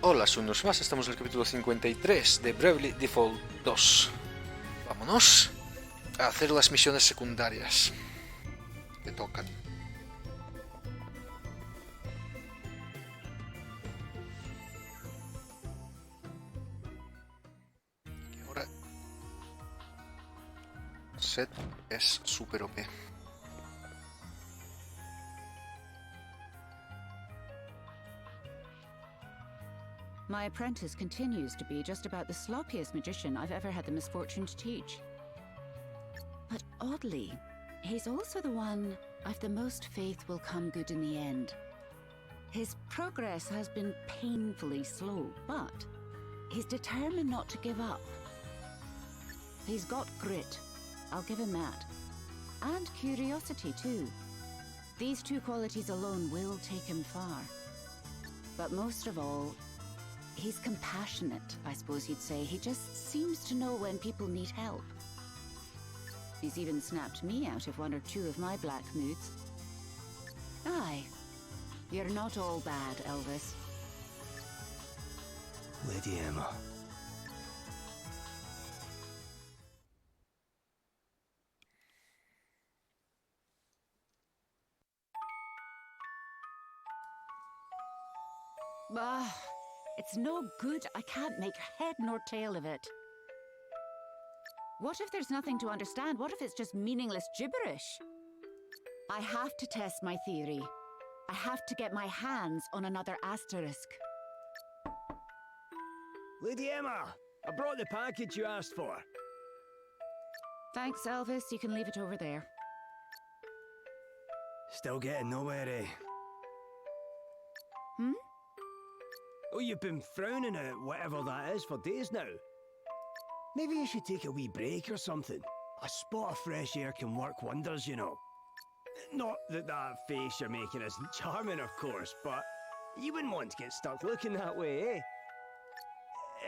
Hola, unos más, estamos en el capítulo 53 de Bravely Default 2. Vámonos a hacer las misiones secundarias que tocan. Y ahora Set es super OP. My apprentice continues to be just about the sloppiest magician I've ever had the misfortune to teach. But oddly, he's also the one I've the most faith will come good in the end. His progress has been painfully slow, but he's determined not to give up. He's got grit, I'll give him that. And curiosity too. These two qualities alone will take him far. But most of all, he's compassionate, I suppose you'd say. He just seems to know when people need help. He's even snapped me out of one or two of my black moods. Aye. You're not all bad, Elvis. Lady Emma. It's no good. I can't make head nor tail of it. What if there's nothing to understand? What if it's just meaningless gibberish? I have to test my theory. I have to get my hands on another asterisk. Lady Emma! I brought the package you asked for. Thanks, Elvis. You can leave it over there. Still getting nowhere, eh? Hmm? Oh, you've been frowning at whatever that is for days now. Maybe you should take a wee break or something. A spot of fresh air can work wonders, you know. Not that that face you're making isn't charming, of course, but you wouldn't want to get stuck looking that way, eh?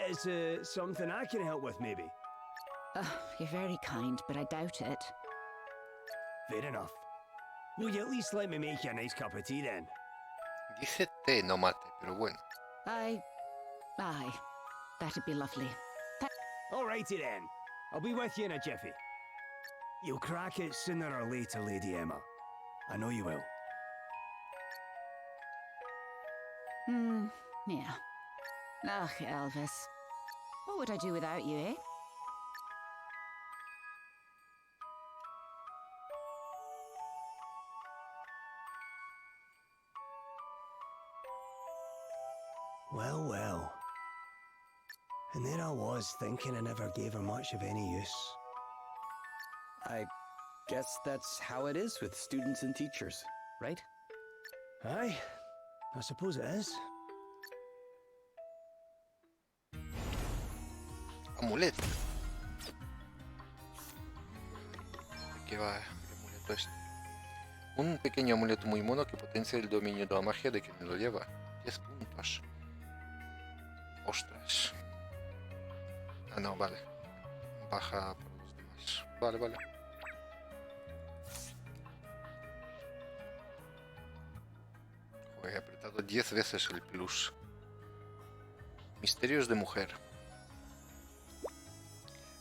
Is it something I can help with, maybe? You're very kind, but I doubt it. Fair enough. Will you at least let me make you a nice cup of tea then? Dice té, no mate, pero bueno. Aye. That'd be lovely. Alrighty then. I'll be with you in a jiffy. You'll crack it sooner or later, Lady Emma. I know you will. Yeah. Ugh, Elvis. What would I do without you, eh? Well, well. And there I was, thinking I never gave her much of any use. I guess that's how it is with students and teachers, right? Aye, I suppose it is. Amuleto. ¿De qué va el amuleto este? Un pequeño amuleto muy mono que potencia el dominio de la magia de quien lo lleva. 10 puntos. Ostras. Ah, no, vale. Baja por los demás. Vale. Joder, he apretado 10 veces el plus. Misterios de mujer.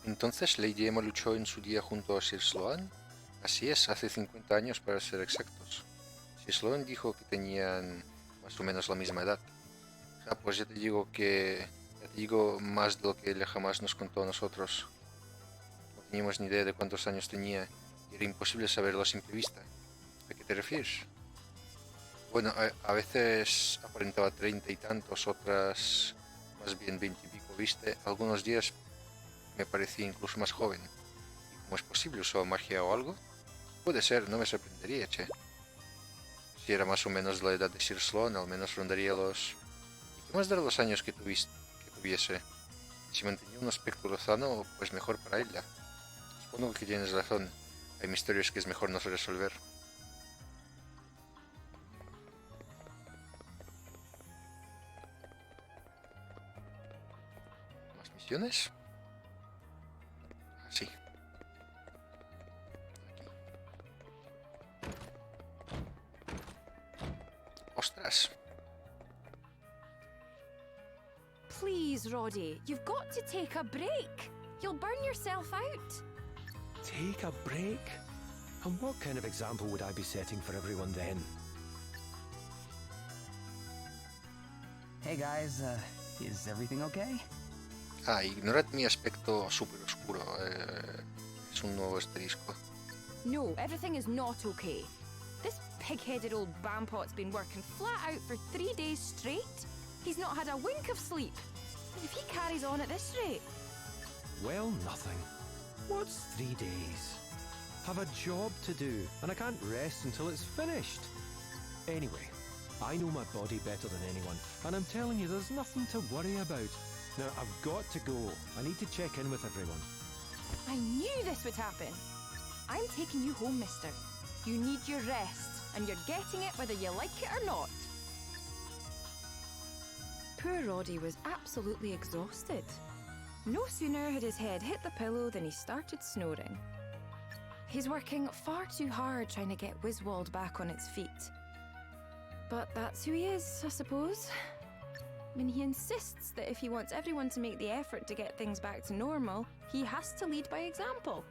Entonces Lady Emma luchó en su día junto a Sir Sloan. Así es, hace 50 años para ser exactos. Sir Sloan dijo que tenían más o menos la misma edad. Pues ya te digo más de lo que ella jamás nos contó a nosotros. No teníamos ni idea de cuántos años tenía y era imposible saberlo a simple vista. ¿A qué te refieres? Bueno, a veces aparentaba 30 y tantos, otras más bien 20 y pico, ¿viste? Algunos días me parecía incluso más joven. ¿Y cómo es posible? ¿Usaba magia o algo? Puede ser, no me sorprendería, che. Si era más o menos la edad de Sir Sloan, al menos rondaría los... ¿Y qué más dará los años que tuviese? Si mantenía un aspecto lozano, pues mejor para ella. Supongo que tienes razón. Hay misterios que es mejor no resolver. ¿Más misiones? Sí. Ostras. Please, Roddy, you've got to take a break. You'll burn yourself out. Take a break? And what kind of example would I be setting for everyone then? Hey guys, is everything okay? Ah, ignorad mi aspecto super oscuro. Es un nuevo asterisco. No, everything is not okay. This pig-headed old Bampot's been working flat out for 3 days straight. He's not had a wink of sleep. And if he carries on at this rate... Well, nothing. What's 3 days? Have a job to do, and I can't rest until it's finished. Anyway, I know my body better than anyone, and I'm telling you there's nothing to worry about. Now, I've got to go. I need to check in with everyone. I knew this would happen. I'm taking you home, mister. You need your rest, and you're getting it whether you like it or not. Poor Roddy was absolutely exhausted. No sooner had his head hit the pillow than he started snoring. He's working far too hard trying to get Wiswald back on its feet. But that's who he is, I suppose. I mean, he insists that if he wants everyone to make the effort to get things back to normal, he has to lead by example.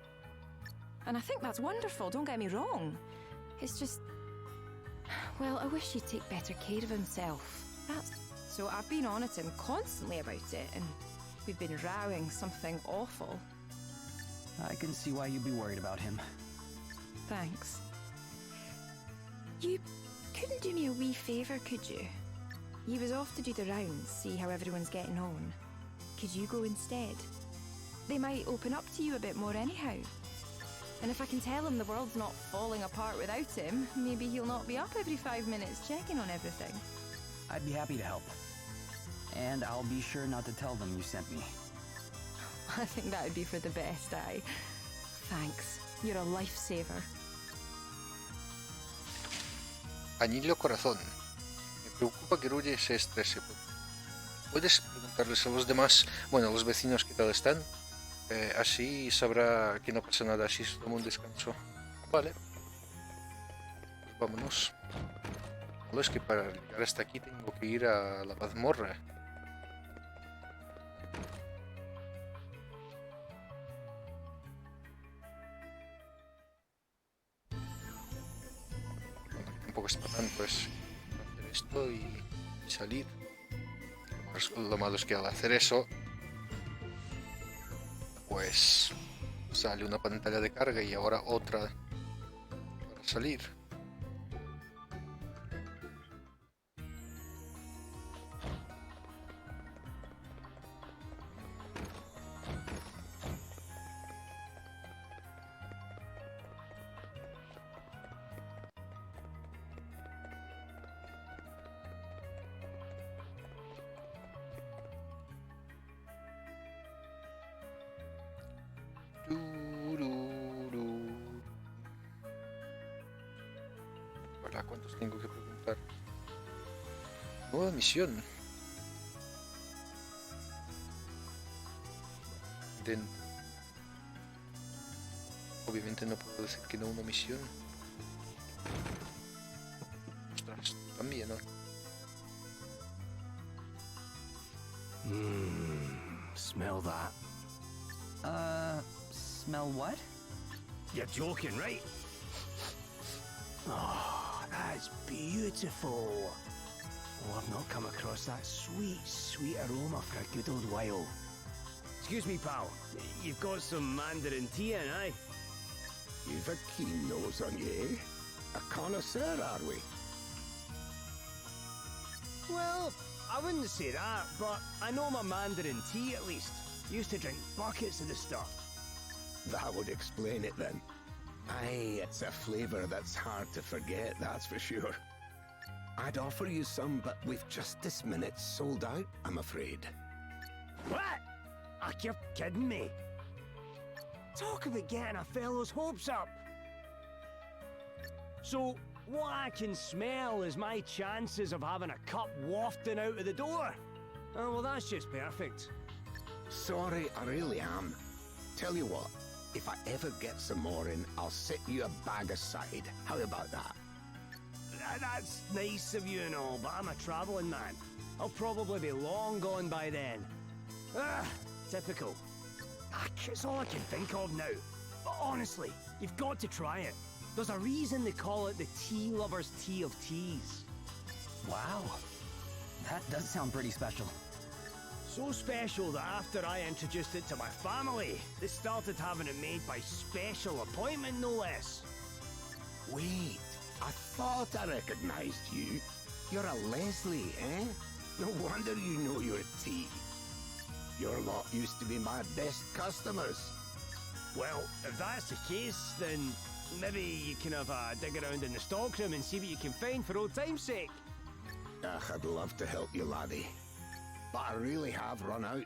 And I think that's wonderful, don't get me wrong. It's just... well, I wish he'd take better care of himself. So I've been on at him constantly about it, and we've been rowing something awful. I can see why you'd be worried about him. Thanks. You couldn't do me a wee favour, could you? He was off to do the rounds, see how everyone's getting on. Could you go instead? They might open up to you a bit more anyhow. And if I can tell him the world's not falling apart without him, maybe he'll not be up every 5 minutes checking on everything. I'd be happy to help. And I'll be sure not to tell them you sent me. I think that would be for the best, aye. Thanks. You're a lifesaver. Anillo Corazón. Me preocupa que Ruye se estrese. ¿Puedes preguntarles a los demás, bueno, a los vecinos qué tal están? Así sabrá que no pasa nada, así es como un descanso. Vale. Pues vámonos. Lo es que para llegar hasta aquí tengo que ir a la mazmorra. Tampoco es para tanto, es hacer esto y salir. Lo malo es que al hacer eso, pues sale una pantalla de carga y ahora otra para salir. ¿Para cuántos tengo que preguntar? Nueva misión. Dentro. Obviamente no puedo decir que no a una misión. Ostras, también, ¿no? Smell that. Smell what? You're joking, right? Oh, that's beautiful. Oh, I've not come across that sweet, sweet aroma for a good old while. Excuse me, pal. You've got some Mandarin tea in, aye? You've a keen nose on you, eh? A connoisseur, are we? Well, I wouldn't say that, but I know my Mandarin tea at least. Used to drink buckets of the stuff. That would explain it then. Aye, it's a flavour that's hard to forget, that's for sure. I'd offer you some, but we've just this minute sold out, I'm afraid. What? Ah, you're kidding me. Talk about getting a fellow's hopes up. So, what I can smell is my chances of having a cup wafting out of the door. Oh, well, that's just perfect. Sorry, I really am. Tell you what, if I ever get some more in, I'll set you a bag aside. How about that? That's nice of you and all, but I'm a travelling man. I'll probably be long gone by then. Ah, typical. It's all I can think of now. But honestly, you've got to try it. There's a reason they call it the tea lover's tea of teas. Wow. That does sound pretty special. So special that after I introduced it to my family, they started having it made by special appointment, no less. Wait, I thought I recognized you. You're a Leslie, eh? No wonder you know your tea. Your lot used to be my best customers. Well, if that's the case, then maybe you can have a dig around in the stockroom and see what you can find for old time's sake. I'd love to help you, laddie. But I really have run out.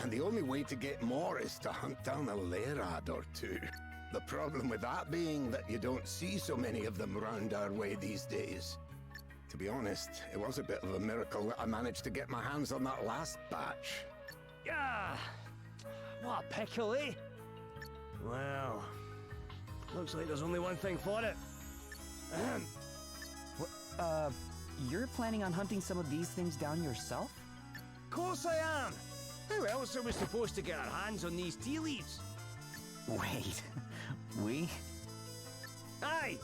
And the only way to get more is to hunt down a Lairad or two. The problem with that being that you don't see so many of them round our way these days. To be honest, it was a bit of a miracle that I managed to get my hands on that last batch. Ah, what a pickle, eh? Well, looks like there's only one thing for it. You're planning on hunting some of these things down yourself? Of course I am! Who else are we supposed to get our hands on these tea leaves? Wait, we? Aye!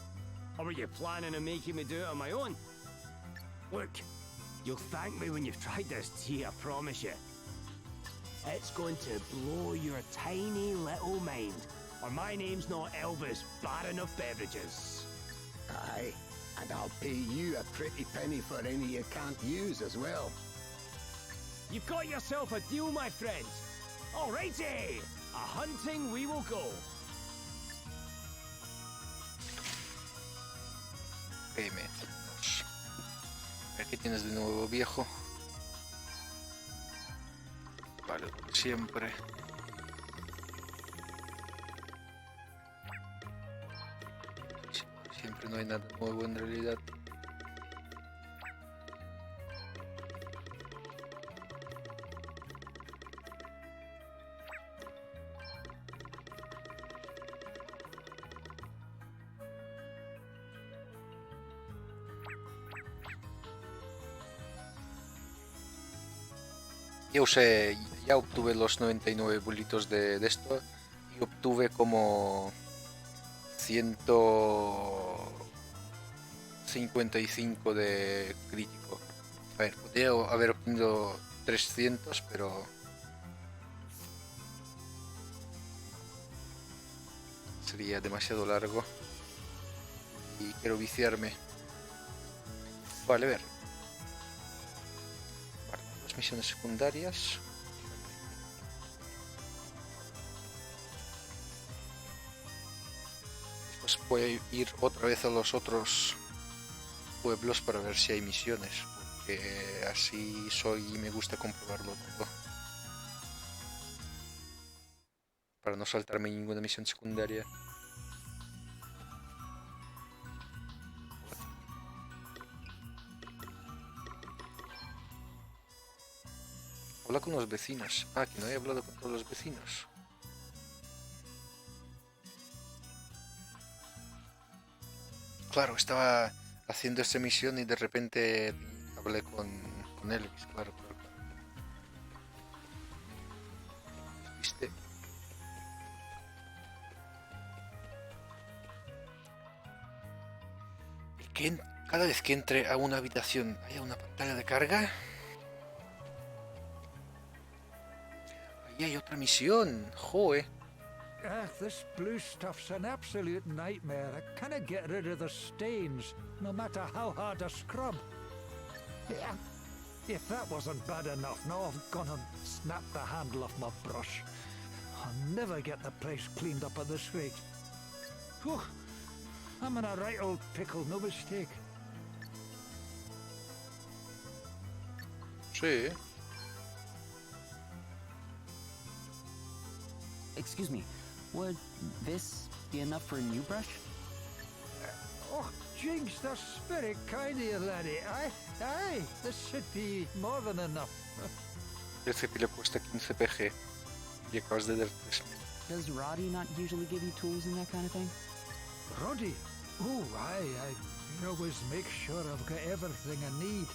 Or were you planning on making me do it on my own? Look, you'll thank me when you've tried this tea, I promise you. It's going to blow your tiny little mind, or my name's not Elvis, Baron of Beverages. Aye, and I'll pay you a pretty penny for any you can't use as well. You've got yourself a deal, my friend. Alrighty, a hunting we will go. Metimos. A ver qué tienes de nuevo, viejo. Vale, lo de siempre. Siempre no hay nada nuevo en realidad. Ya obtuve los 99 bulitos de esto y obtuve como 155 de crítico. A ver, podría haber obtenido 300, pero sería demasiado largo y quiero viciarme. Vale, a ver. Misiones secundarias. Después voy a ir otra vez a los otros pueblos para ver si hay misiones, porque así soy y me gusta comprobarlo todo, para no saltarme ninguna misión secundaria. Habla con los vecinos. Ah, que no he hablado con todos los vecinos. Claro, estaba haciendo esta misión y de repente hablé con Elvis, claro. ¿Viste? ¿Y que cada vez que entre a una habitación haya una pantalla de carga? Ahí hay otra misión, joe. This blue stuff's an absolute nightmare. I can't get rid of the stains, no matter how hard I scrub. If that wasn't bad enough, now I've gone and snapped the handle off my brush. I'll never get the place cleaned up at this rate. Whew. I'm in a right old pickle, no mistake. Sí. Excuse me, would this be enough for a new brush? Oh, Jinx, that's very kind of you, laddie. Aye, this should be more than enough. El cepillo cuesta 15 PG y acabas de dar 3.000. Does Roddy not usually give you tools and that kind of thing? Roddy? Oh, aye. I always make sure I've got everything I need.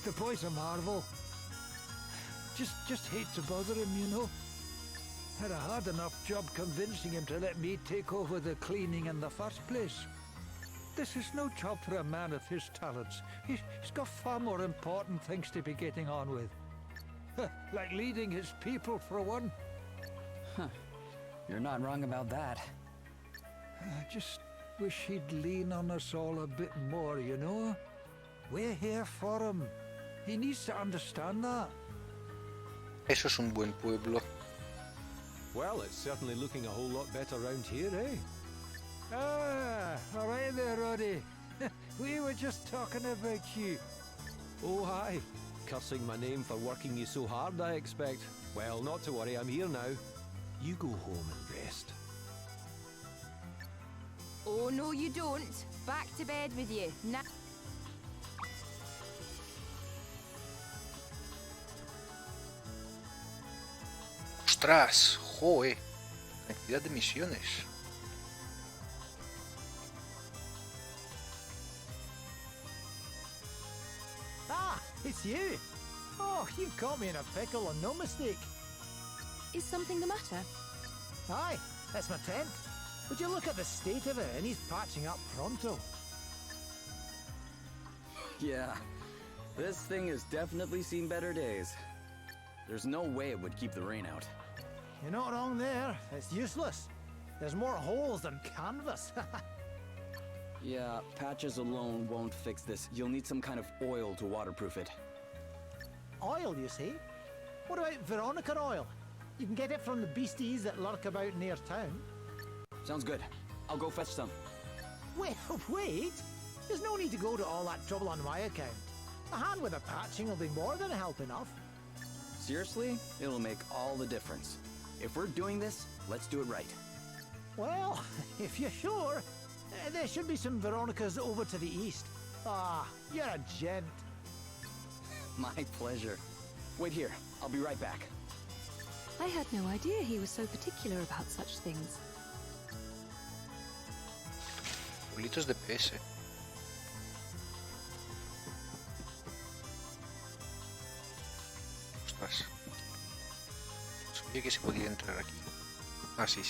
The boy's a marvel. Just hate to bother him, you know. Had a hard enough job convincing him to let me take over the cleaning in the first place. This is no job for a man of his talents. He's got far more important things to be getting on with. Like leading his people, for one. You're not wrong about that. I just wish he'd lean on us all a bit more, you know? We're here for him. He needs to understand that. Eso es un buen pueblo. Well, it's certainly looking a whole lot better round here, eh? Ah, all right there, Roddy. We were just talking about you. Oh, aye. Cursing my name for working you so hard, I expect. Well, not to worry, I'm here now. You go home and rest. Oh, no, you don't. Back to bed with you. Now. ¡Ostras! ¡Joe! Cantidad de misiones. Ah, it's you. Oh, you caught me in a pickle and no mistake. Is something the matter? Aye, that's my tent. Would you look at the state of it, and he's patching up pronto. Yeah, this thing has definitely seen better days. There's no way it would keep the rain out. You're not wrong there. It's useless. There's more holes than canvas. Yeah, patches alone won't fix this. You'll need some kind of oil to waterproof it. Oil, you see? What about Veronica oil? You can get it from the beasties that lurk about near town. Sounds good. I'll go fetch some. Wait! There's no need to go to all that trouble on my account. A hand with the patching will be more than help enough. Seriously? It'll make all the difference. If we're doing this, let's do it right. Well, if you're sure, there should be some Veronicas over to the east. Ah, you're a gent. My pleasure. Wait here. I'll be right back. I had no idea he was so particular about such things. Pueblitos de PS. Ostras. Sabía que se podía entrar aquí. Ah, sí.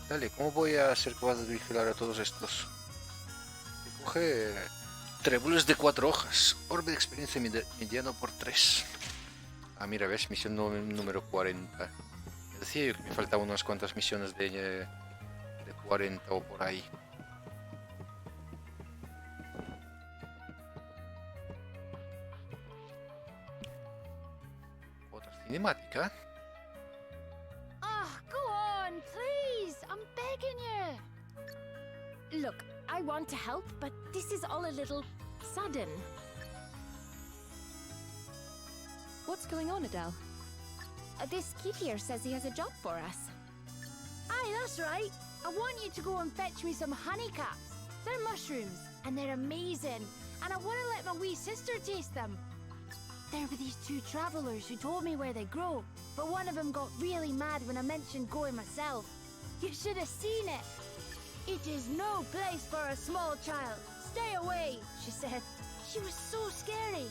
Dale, ¿cómo voy a ser capaz de vigilar a todos estos? Coge tréboles de 4 hojas. Orbe de experiencia mediano por 3. Ah, mira, ves, misión número 40. Me decía yo que me faltaban unas cuantas misiones de 40 o por ahí. Otra cinemática. Oh, go on, please. I'm begging you. Look, I want to help, but this is all a little sudden. What's going on, Adele? This kid here says he has a job for us. Aye, that's right. I want you to go and fetch me some honeycaps. They're mushrooms, and they're amazing. And I want to let my wee sister taste them. There were these 2 travellers who told me where they grow, but one of them got really mad when I mentioned going myself. You should have seen it. It is no place for a small child. Stay away, she said. She was so scary.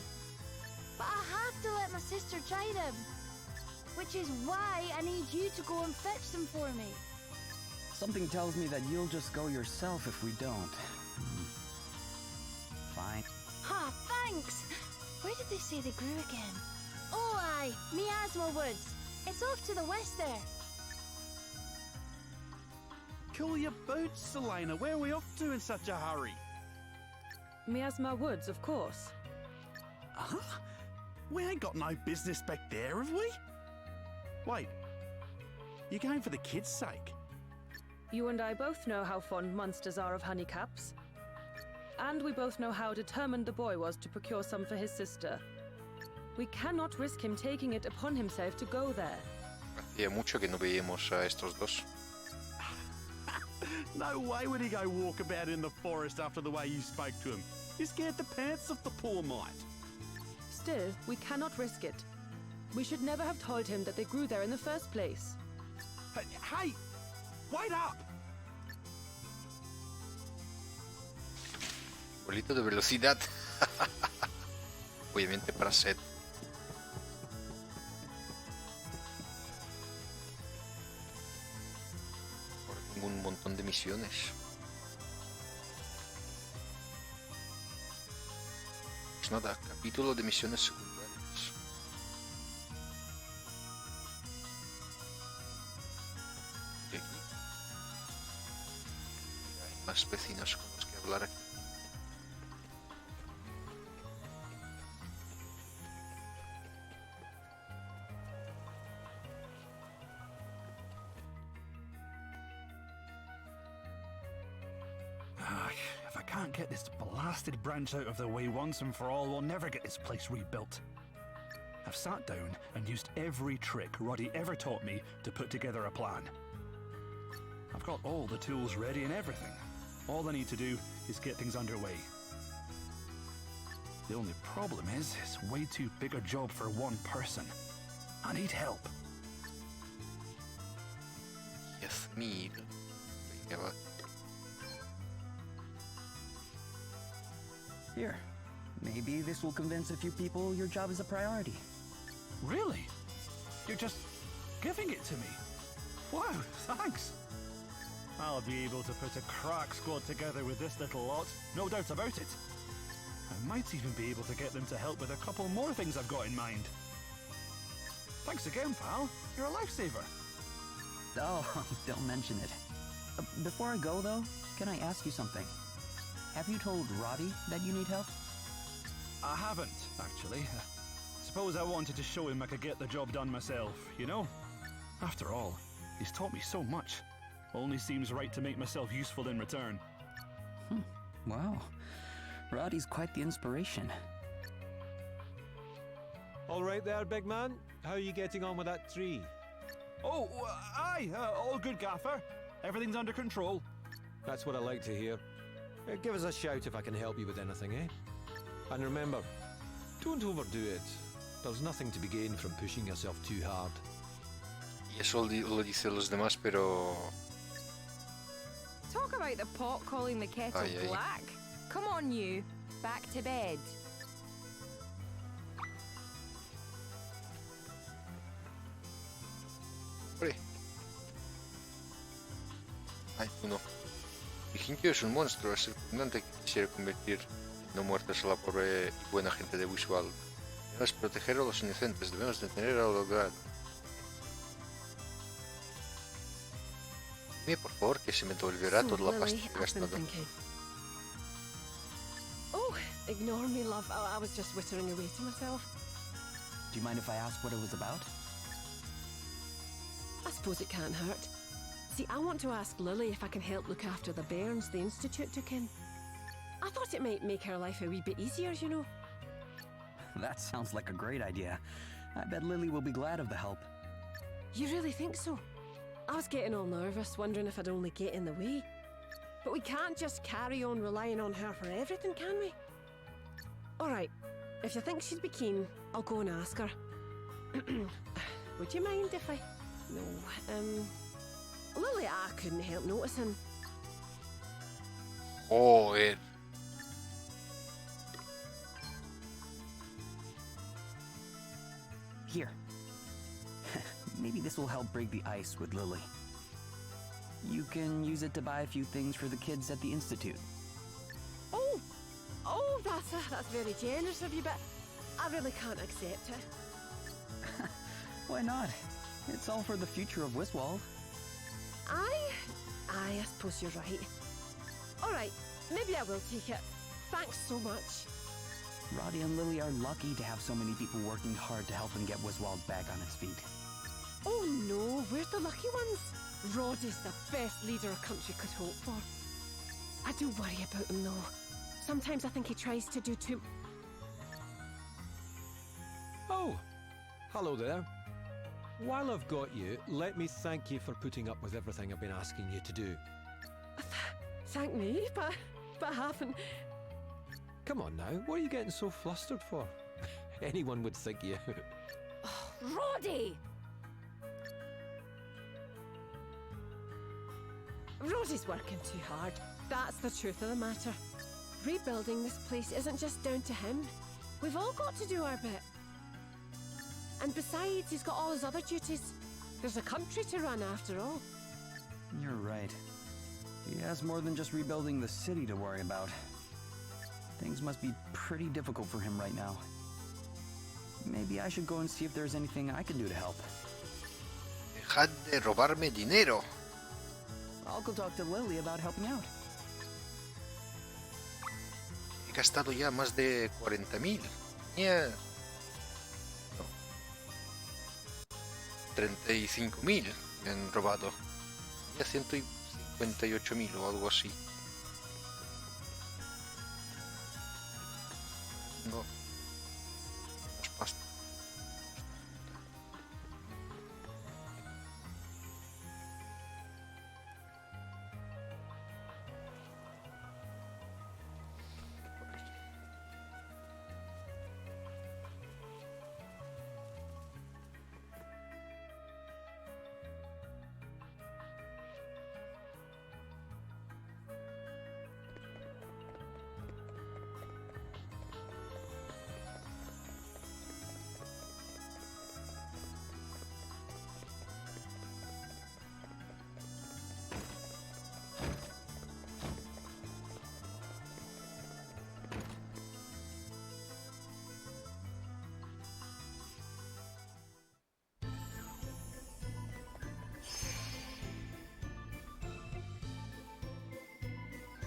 But I have to let my sister try them. Which is why I need you to go and fetch them for me. Something tells me that you'll just go yourself if we don't. Fine. Ha, thanks! Where did they say they grew again? Oh, aye, Miasma Woods. It's off to the west there. Cool your boots, Selena. Where are we off to in such a hurry? Miasma Woods, of course. Huh? We ain't got no business back there, have we? Wait. You're going for the kids' sake? You and I both know how fond monsters are of honeycaps. And we both know how determined the boy was to procure some for his sister. We cannot risk him taking it upon himself to go there. Hacía mucho que no veíamos a estos dos. No way would he go walk about in the forest after the way you spoke to him. You scared the pants off the poor mite. Still, we cannot risk it. We should never have told him that they grew there in the first place. Hey! Wait up! Bolito de velocidad. Obviamente para Seth. Ahora tengo un montón de misiones. Pues nada, capítulo de misiones secundarias. Y aquí hay más vecinos con los que hablar aquí. If I can't get this blasted branch out of the way once and for all, we'll never get this place rebuilt. I've sat down and used every trick Roddy ever taught me to put together a plan. I've got all the tools ready and everything. All I need to do is get things underway. The only problem is, it's way too big a job for one person. I need help. Yes, need. Venga, va. Here, maybe this will convince a few people your job is a priority. Really? You're just giving it to me? Wow, thanks. I'll be able to put a crack squad together with this little lot, no doubt about it. I might even be able to get them to help with a couple more things I've got in mind. Thanks again, pal. You're a lifesaver. Oh, don't mention it. Before I go, though, can I ask you something? Have you told Roddy that you need help? I haven't, actually. Suppose I wanted to show him I could get the job done myself, you know? After all, he's taught me so much. Only seems right to make myself useful in return. Wow. Roddy's quite the inspiration. All right there, big man. How are you getting on with that tree? Oh, aye, all good, Gaffer. Everything's under control. That's what I like to hear. Give us a shout if I can help you with anything, eh? And remember, don't overdo it. There's nothing to be gained from pushing yourself too hard. Y eso lo dice los demás, pero... Talk about the pot calling the kettle Aye, aye. black. Come on, you. Back to bed. Hombre. Ay, tú no. Higinio es un monstruo, es sorprendente que quisiera convertir en no muertos a la pobre y buena gente de Wiswall. Debemos proteger a los inocentes, debemos detener a Ologad. Dime por favor que se me devolverá toda la pasta que he gastado. Oh, ignore me, love. I was just whittering away to myself. Do you mind if I ask what it was about? I suppose it can't hurt. See, I want to ask Lily if I can help look after the bairns the Institute took in. I thought it might make her life a wee bit easier, you know. That sounds like a great idea. I bet Lily will be glad of the help. You really think so? I was getting all nervous, wondering if I'd only get in the way. But we can't just carry on relying on her for everything, can we? All right, if you think she'd be keen, I'll go and ask her. Would you mind if I... No, Lily, I couldn't help noticing. Joder. Here. Maybe this will help break the ice with Lily. You can use it to buy a few things for the kids at the Institute. Oh, that's very generous of you, but I really can't accept it. Why not? It's all for the future of Wiswall. Aye, I suppose you're right. All right, maybe I will take it. Thanks so much. Roddy and Lily are lucky to have so many people working hard to help them get Wiswall back on its feet. Oh no, we're the lucky ones. Rod is the best leader a country could hope for. I do worry about him though. Sometimes I think he tries to do too... Oh, hello there. While I've got you, let me thank you for putting up with everything I've been asking you to do. Thank me, but I haven't. Come on now, what are you getting so flustered for? Anyone would think you... Roddy! Roddy's working too hard. That's the truth of the matter. rebuilding this place isn't just down to him. We've all got to do our bit. And besides, he's got all his other duties. There's a country to run after all. You're right. He has more than just rebuilding the city to worry about. Things must be pretty difficult for him right now. Maybe I should go and see if there's anything I can do to help. Dejad de robarme dinero. I'll go talk to Lily about helping out. He gastado ya más de 40.000. Tenía... No. 35.000 me han robado. Ya 158.000 o algo así. No. Más pasta.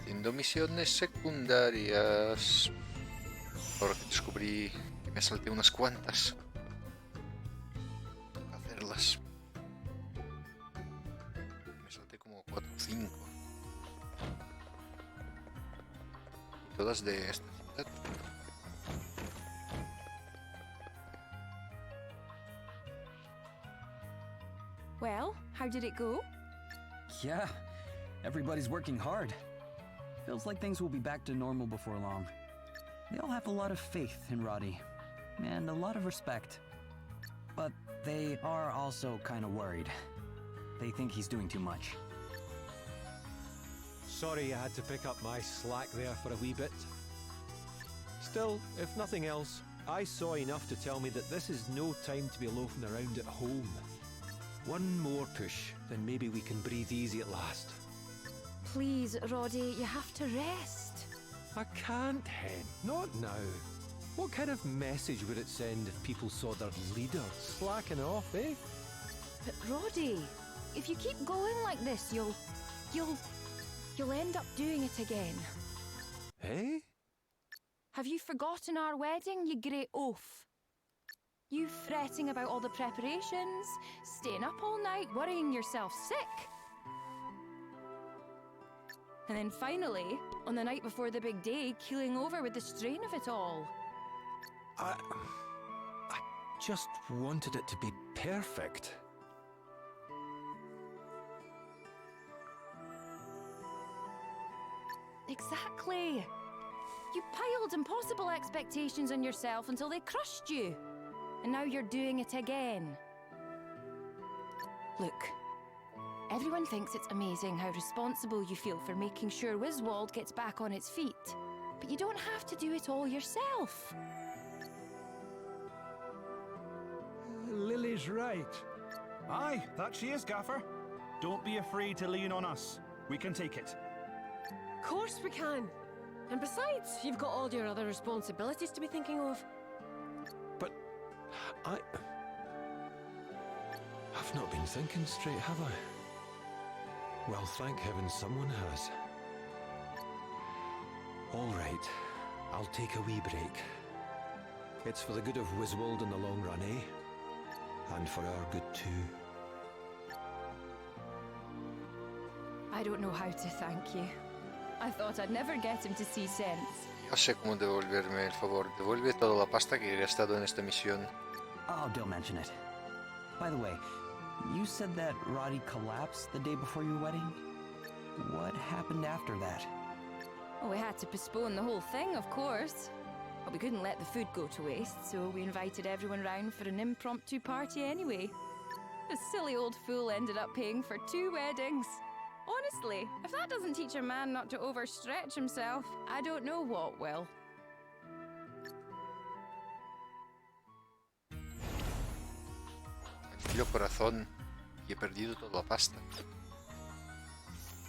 Haciendo misiones secundarias. Ahora que descubrí que me salté unas cuantas. Tengo que hacerlas. Me salté como 4 o 5. Y todas de esta ciudad. Well, how did it go? Yeah, everybody's working hard. Feels like things will be back to normal before long. They all have a lot of faith in Roddy, and a lot of respect. But they are also kind of worried. They think he's doing too much. Sorry I had to pick up my slack there for a wee bit. Still, if nothing else, I saw enough to tell me that this is no time to be loafing around at home. One more push, then maybe we can breathe easy at last. Please, Roddy, you have to rest. I can't, Hen. Not now. What kind of message would it send if people saw their leader slacking off, eh? But Roddy, if you keep going like this, you'll end up doing it again. Eh? Have you forgotten our wedding, you great oaf? You fretting about all the preparations, staying up all night, worrying yourself sick. And then finally, on the night before the big day, keeling over with the strain of it all. I just wanted it to be perfect. Exactly. You piled impossible expectations on yourself until they crushed you. And now you're doing it again. Look, everyone thinks it's amazing how responsible you feel for making sure Wiswald gets back on its feet. But you don't have to do it all yourself. Lily's right. Aye, that she is, Gaffer. Don't be afraid to lean on us. We can take it. Of course we can. And besides, you've got all your other responsibilities to be thinking of. But I've not been thinking straight, have I? Well, thank heaven someone has. All right, I'll take a wee break. It's for the good of Wiswald in the long run, eh? And for our good too. I don't know how to thank you. I thought I'd never get him to see sense. Yo sé cómo devolverme el favor. Devuelve toda la pasta que he gastado en esta misión. Oh, don't mention it. By the way, you said that Roddy collapsed the day before your wedding? What happened after that? Oh, we had to postpone the whole thing, of course. But we couldn't let the food go to waste, so we invited everyone round for an impromptu party anyway. The silly old fool ended up paying for 2 weddings. Honestly, if that doesn't teach a man not to overstretch himself, I don't know what will. Anillo corazón y he perdido toda la pasta.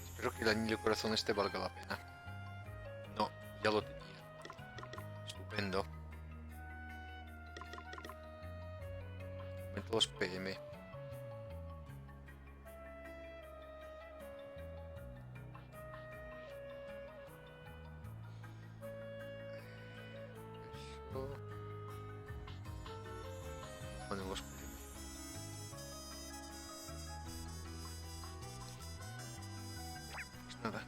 Espero que el anillo corazón este valga la pena. No, ya lo tenía. Estupendo. Aumento los PM. Eso. Ponen los PM. Pues nada.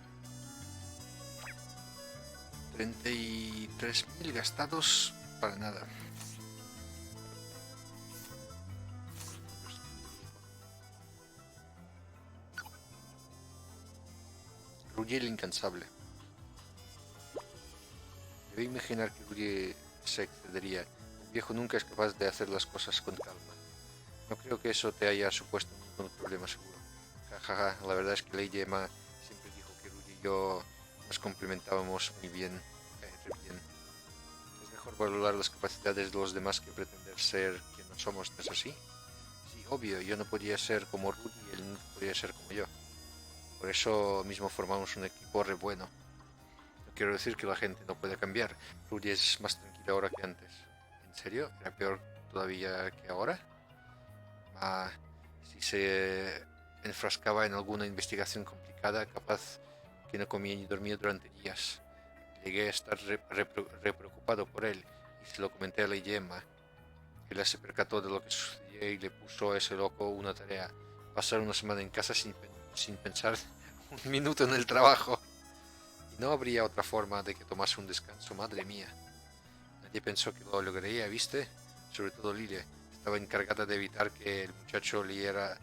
33.000 gastados para nada. Rudy el incansable. Debe imaginar que Rudy se excedería. El viejo nunca es capaz de hacer las cosas con calma. No creo que eso te haya supuesto ningún problema seguro. Jajaja, la verdad es que Lady Emma siempre dijo que Rudy y yo nos complementábamos muy bien. Bien. Es mejor valorar las capacidades de los demás que pretender ser quien no somos, ¿no es así? Sí, obvio, yo no podía ser como Rudy y él no podía ser como yo. Por eso mismo formamos un equipo re bueno. No quiero decir que la gente no pueda cambiar. Rudy es más tranquila ahora que antes. ¿En serio? ¿Era peor todavía que ahora? Si se enfrascaba en alguna investigación complicada, capaz que no comía ni dormía durante días. Llegué a estar re preocupado por él y se lo comenté a Lady Emma. Ella se percató de lo que sucedía y le puso a ese loco una tarea: pasar una semana en casa sin pensar un minuto en el trabajo. Y no habría otra forma de que tomase un descanso, madre mía. Nadie pensó que lo lograría, ¿viste? Sobre todo Lilia. Estaba encargada de evitar que el muchacho leyera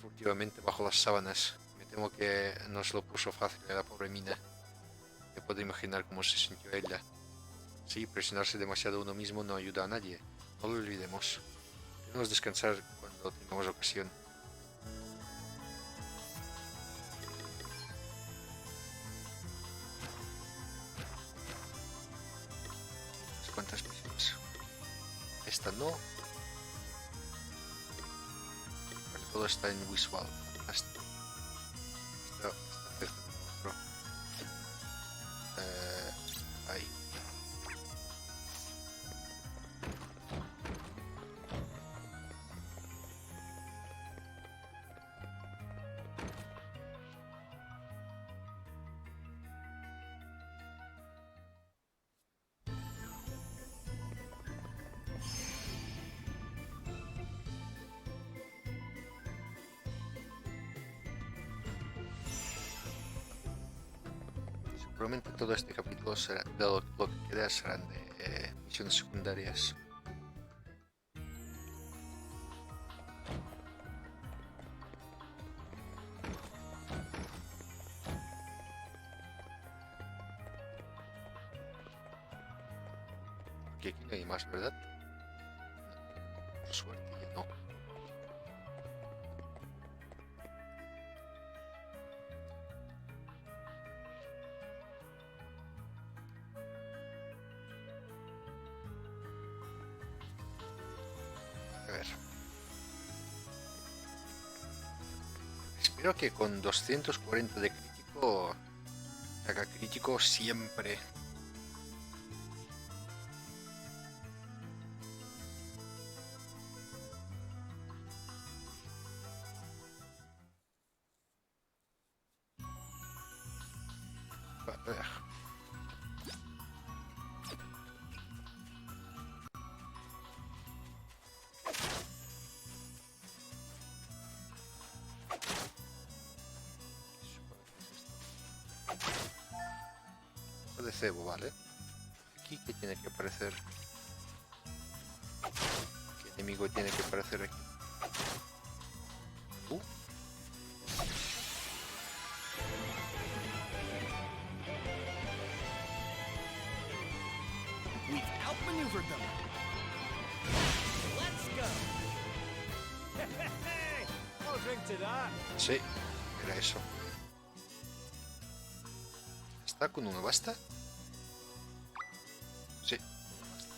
furtivamente bajo las sábanas. Me temo que no se lo puso fácil a la pobre Mina. Me puedo imaginar cómo se sintió ella. Sí, presionarse demasiado a uno mismo no ayuda a nadie. No lo olvidemos. Debemos descansar cuando tengamos ocasión. ¿Cuántas misiones? Esta no. Vale, todo está en Wiswall. Fantástico. Está cerca de otro. Ahí. Seguramente todo este capítulo será, de lo que queda serán de misiones secundarias. Porque aquí no hay más, ¿verdad? No, por suerte ya no. A ver. Espero que con 240 de crítico haga crítico siempre. A ver. De cebo, ¿vale? Aquí, ¿qué tiene que aparecer? ¿Qué enemigo tiene que aparecer aquí? We've outmaneuvered them. Let's go. I'll drink to that. Sí, era eso. está? ¿Con uno basta? Sí, uno basta.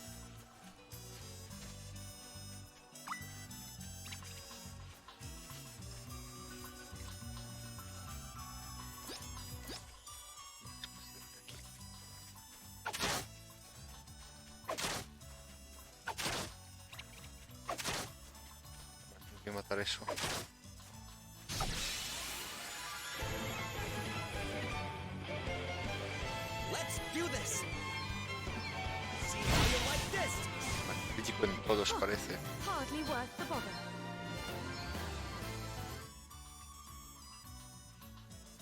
Tengo que matar eso. Let's do this. See how you like this. Crítico en todos parece. Hardly worth the bother.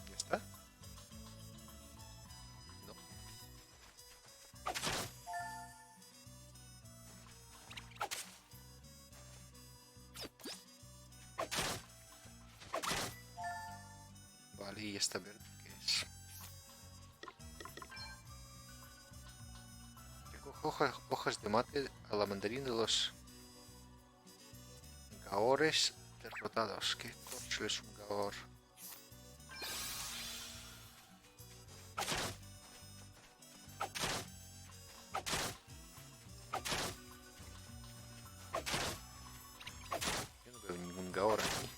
¿Ya está? No. Vale, y esta verde, ¿qué es? Recoge hojas de mate a la mandarina de los gaores derrotados. ¿Qué coño es un gaor? Yo no veo ningún gaor aquí.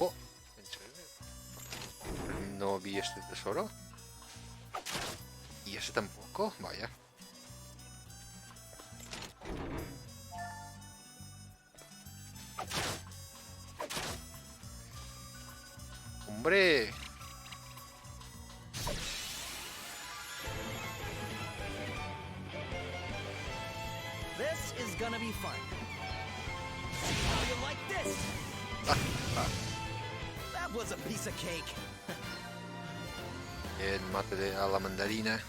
Oh, ¿en serio? No vi este tesoro. Y ese tampoco, vaya. ¡Hombre! This is gonna be fun. See how you like this. That was a piece of cake. El mate de a la mandarina.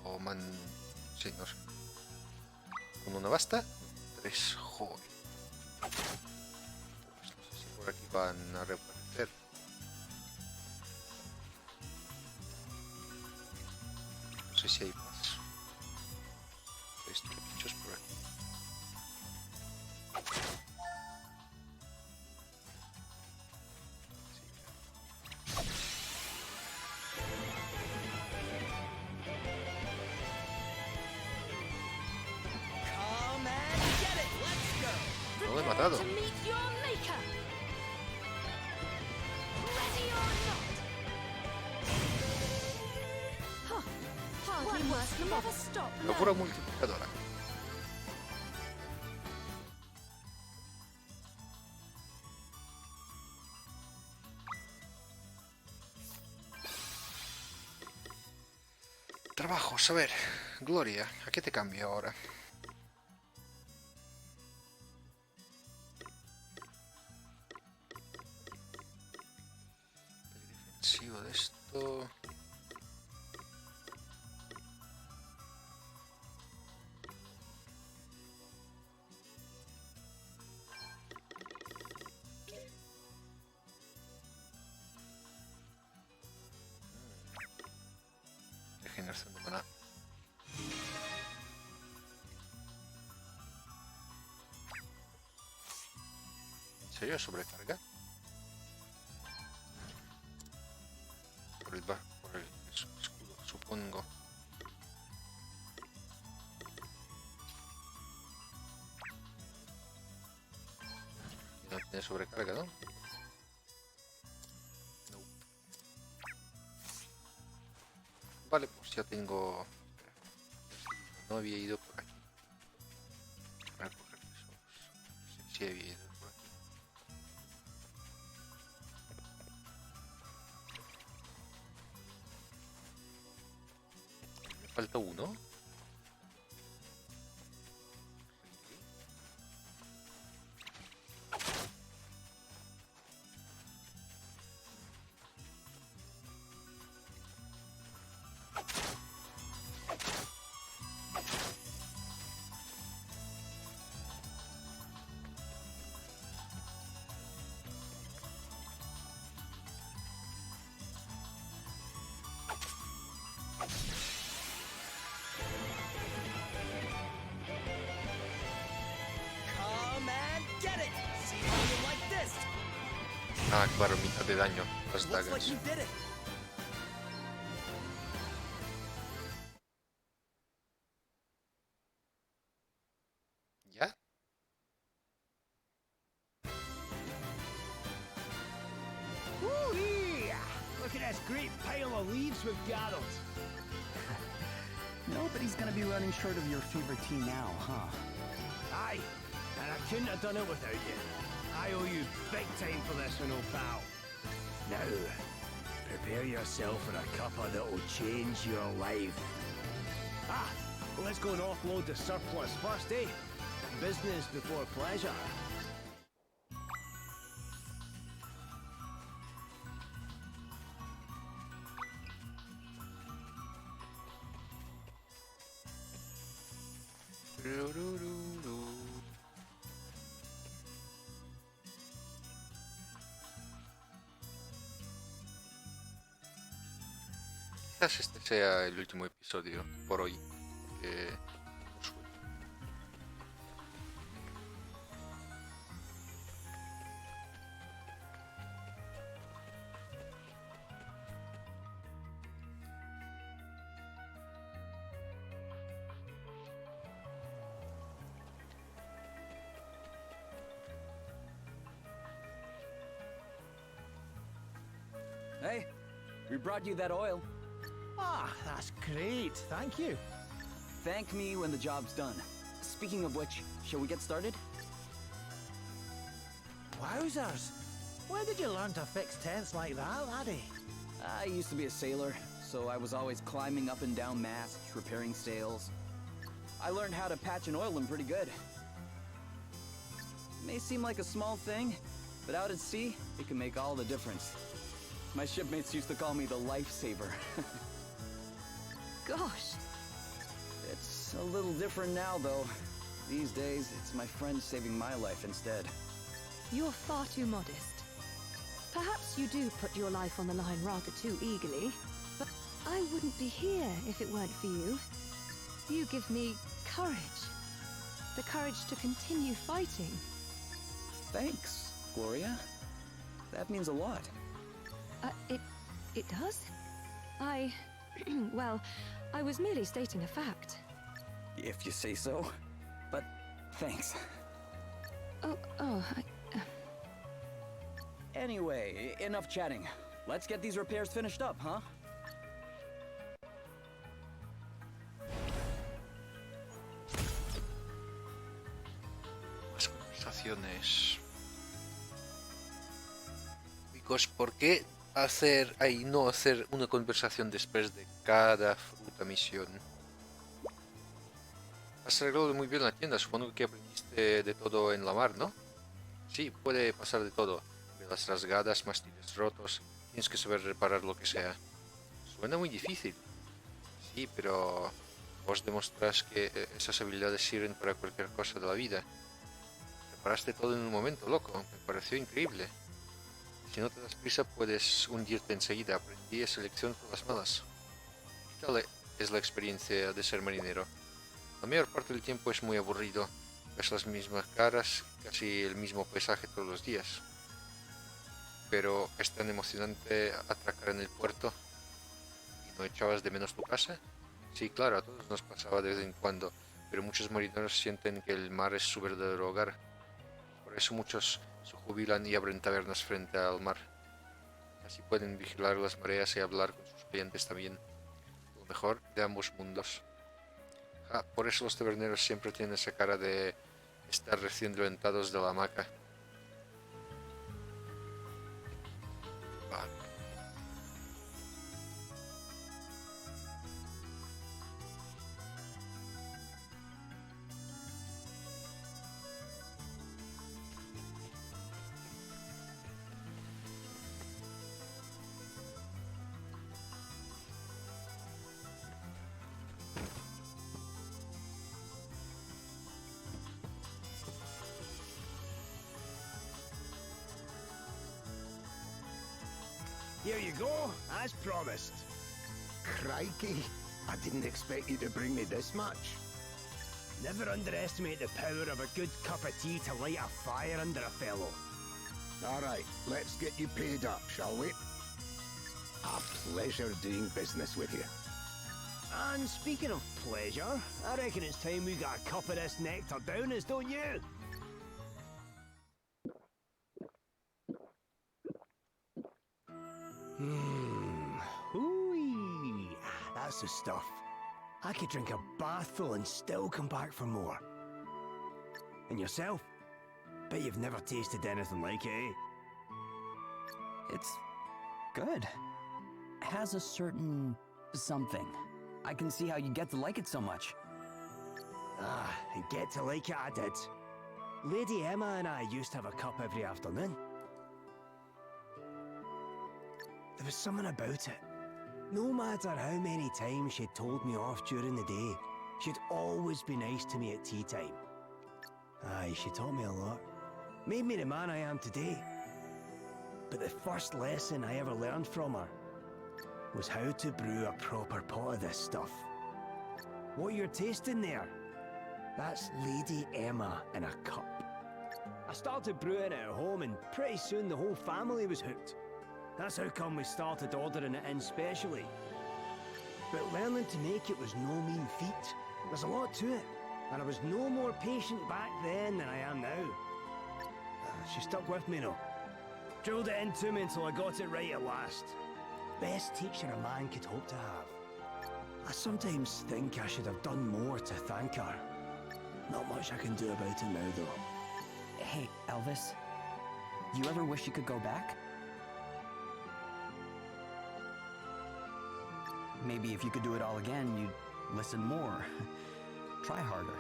O sí, no sé. ¿Con una basta? 3, joder. Pues no sé si por aquí van a reaparecer. No sé si hay más. Estos bichos por aquí. Come and get it. Let's go. No lo he matado. To meet your maker. Ready or not. Huh. Hardly worth the never stop. Locura multiplicadora. Trabajos, a ver. Gloria, ¿a qué te cambio ahora? Defensivo de esto. Regeneración de maná. ¿En serio sobrecarga? Por el escudo, supongo. Y no tiene sobrecarga, ¿no? No. Vale, pues ya tengo... Espera. No había ido por aquí. Para coger tesoros. Sí, sí había ido por aquí. Me falta uno. Ah, claro, mitad de daño, las Looks like dagas. you did it. ¿Ya? Woo-wee! Look at this great pile of leaves we've gathered. Nobody's gonna be running short of your favorite tea now, huh? Aye, and I couldn't have done it without you. I owe you big time for this one, old pal. Now, prepare yourself for a cuppa that'll change your life. Ah, well, let's go and offload the surplus first, eh? Business before pleasure. Quizás este sea el último episodio por hoy. Que... Hey, we brought you that oil. Ah, that's great. Thank you. Thank me when the job's done. Speaking of which, shall we get started? Wowzers. When did you learn to fix tents like that, laddie? I used to be a sailor, so I was always climbing up and down masts, repairing sails. I learned how to patch and oil them pretty good. May seem like a small thing, but out at sea, it can make all the difference. My shipmates used to call me the lifesaver. Gosh. It's a little different now, though. These days, it's my friends saving my life instead. You're far too modest. Perhaps you do put your life on the line rather too eagerly, but I wouldn't be here if it weren't for you. You give me courage. The courage to continue fighting. Thanks, Gloria. That means a lot. It does? Well, I was merely stating a fact. If you say so. But thanks. Anyway, enough chatting. Let's get these repairs finished up, huh? Más conversaciones. Chicos, ¿por qué no hacer una conversación después de cada fruta misión? Has arreglado muy bien la tienda, supongo que aprendiste de todo en la mar, ¿no? Sí, puede pasar de todo. Velas rasgadas, mástiles rotos, tienes que saber reparar lo que sea. Suena muy difícil. Sí, pero vos demostrás que esas habilidades sirven para cualquier cosa de la vida. Reparaste todo en un momento, loco. Me pareció increíble. Si no te das prisa puedes hundirte enseguida. Aprendí esa lección con las malas. ¿Qué tal es la experiencia de ser marinero? La mayor parte del tiempo es muy aburrido. Ves las mismas caras, casi el mismo paisaje todos los días. Pero es tan emocionante atracar en el puerto. ¿Y no echabas de menos tu casa? Sí, claro, a todos nos pasaba de vez en cuando, pero muchos marineros sienten que el mar es su verdadero hogar. Por eso muchos se jubilan y abren tabernas frente al mar. Así pueden vigilar las mareas y hablar con sus clientes también. Lo mejor de ambos mundos. Por eso los taberneros siempre tienen esa cara de estar recién levantados de la hamaca. Here you go, as promised. Crikey, I didn't expect you to bring me this much. Never underestimate the power of a good cup of tea to light a fire under a fellow. All right, let's get you paid up, shall we? A pleasure doing business with you. And speaking of pleasure, I reckon it's time we got a cup of this nectar down us, don't you? Hooey. That's the stuff. I could drink a bathful and still come back for more. And yourself? Bet you've never tasted anything like it, eh? It's good. Has a certain something. I can see how you get to like it so much. Ah, and get to like it I did. Lady Emma and I used to have a cup every afternoon. There was something about it. No matter how many times she'd told me off during the day, she'd always be nice to me at tea time. Aye, she taught me a lot. Made me the man I am today. But the first lesson I ever learned from her was how to brew a proper pot of this stuff. What you're tasting there, that's Lady Emma in a cup. I started brewing it at home and pretty soon the whole family was hooked. That's how come we started ordering it in specially. But learning to make it was no mean feat. There's a lot to it, and I was no more patient back then than I am now. She stuck with me, though. Drilled it into me until I got it right at last. Best teacher a man could hope to have. I sometimes think I should have done more to thank her. Not much I can do about it now, though. Hey, Elvis. You ever wish you could go back? Maybe if you could do it all again, you'd listen more. Try harder.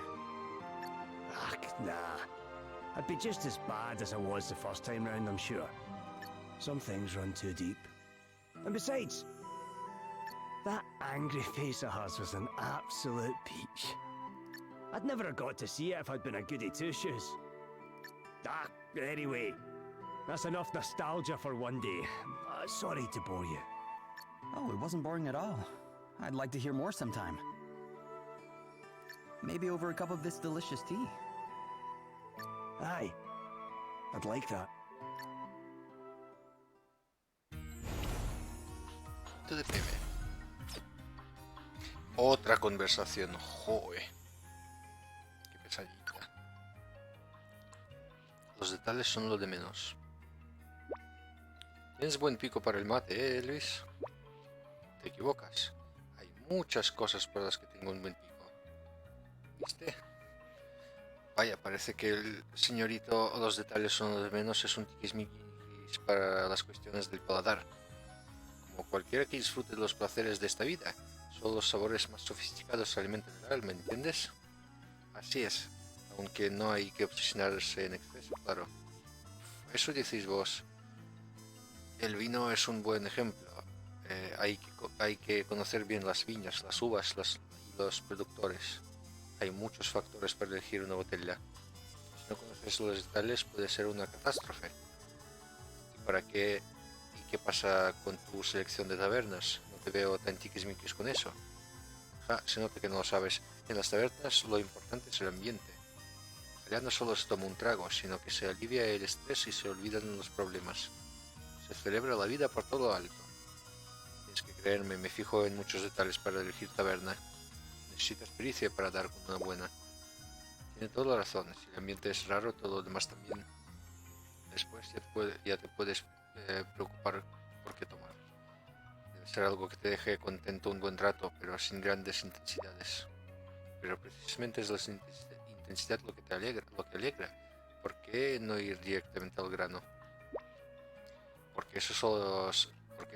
Ach, nah. I'd be just as bad as I was the first time round, I'm sure. Some things run too deep. And besides, that angry face of hers was an absolute peach. I'd never have got to see it if I'd been a goody two-shoes. Ah, anyway, that's enough nostalgia for one day. Sorry to bore you. Oh, it wasn't boring at all. I'd like to hear more sometime. Maybe over a cup of this delicious tea. Aye, I'd like that. To the PM. Otra conversación, joe. Qué pesadilla. Los detalles son lo de menos. Tienes buen pico para el mate, Luis? Te equivocas. Hay muchas cosas por las que tengo un buen pico. ¿Viste? Vaya, parece que el señorito los detalles son lo de menos es un tiquismiquis para las cuestiones del paladar. Como cualquiera que disfrute de los placeres de esta vida, solo los sabores más sofisticados se alimentan del alma, ¿entiendes? Así es, aunque no hay que obsesionarse en exceso, claro. Eso decís vos. El vino es un buen ejemplo. Hay que conocer bien las viñas, las uvas y los productores. Hay muchos factores para elegir una botella. Si no conoces los detalles puede ser una catástrofe. ¿Y qué pasa con tu selección de tabernas? No te veo tan tiquismiquis con eso. Se nota que no lo sabes. En las tabernas lo importante es el ambiente. Allá no solo se toma un trago, sino que se alivia el estrés y se olvidan los problemas. Se celebra la vida por todo lo alto. Tienes que creerme, me fijo en muchos detalles para elegir taberna. Necesitas pericia para dar con una buena. Tiene toda la razón, si el ambiente es raro, todo lo demás también. Después ya te puedes preocupar por qué tomar. Debe ser algo que te deje contento un buen rato, pero sin grandes intensidades. Pero precisamente es la intensidad lo que te alegra, ¿Por qué no ir directamente al grano? Porque eso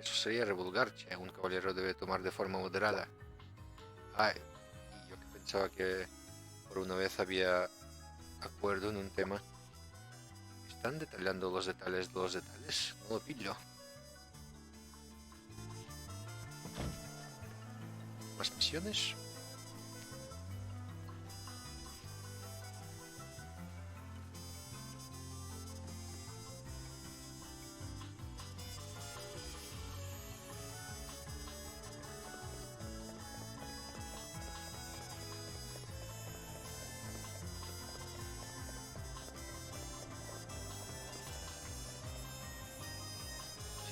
sería revulgarche. Un caballero debe tomar de forma moderada. Y yo que pensaba que por una vez había acuerdo en un tema. ¿Están detallando los detalles de los detalles? No lo pillo. ¿Más misiones?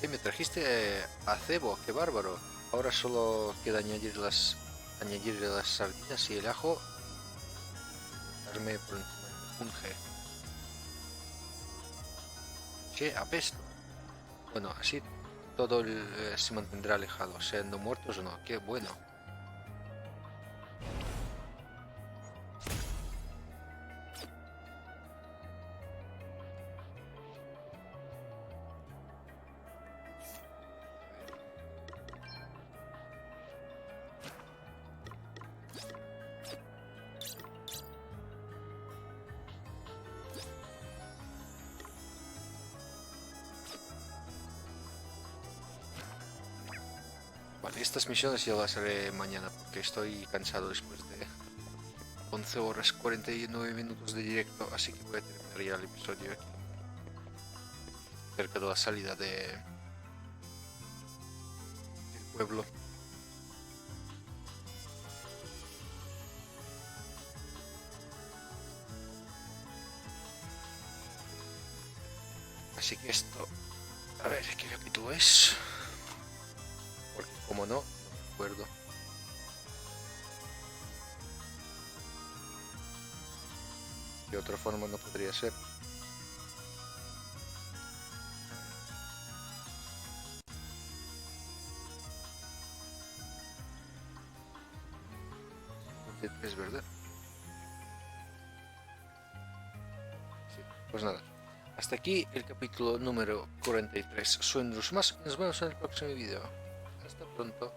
Me trajiste a cebo, qué bárbaro. Ahora solo queda añadirle las sardinas y el ajo. Darme por encima del funge. Che, apesto. Bueno, así todo se mantendrá alejado, sean no muertos o no. Qué bueno. Vale, estas misiones ya las haré mañana porque estoy cansado después de 11 horas 49 minutos de directo, así que voy a terminar ya el episodio aquí. Cerca de la salida del pueblo. Así que esto, a ver, ¿qué capítulo es? Porque como no me acuerdo. De otra forma no podría ser. Es verdad. Sí, pues nada. Hasta aquí el capítulo número 43. Soy Andrus Mas y nos vemos en el próximo vídeo. Hasta pronto.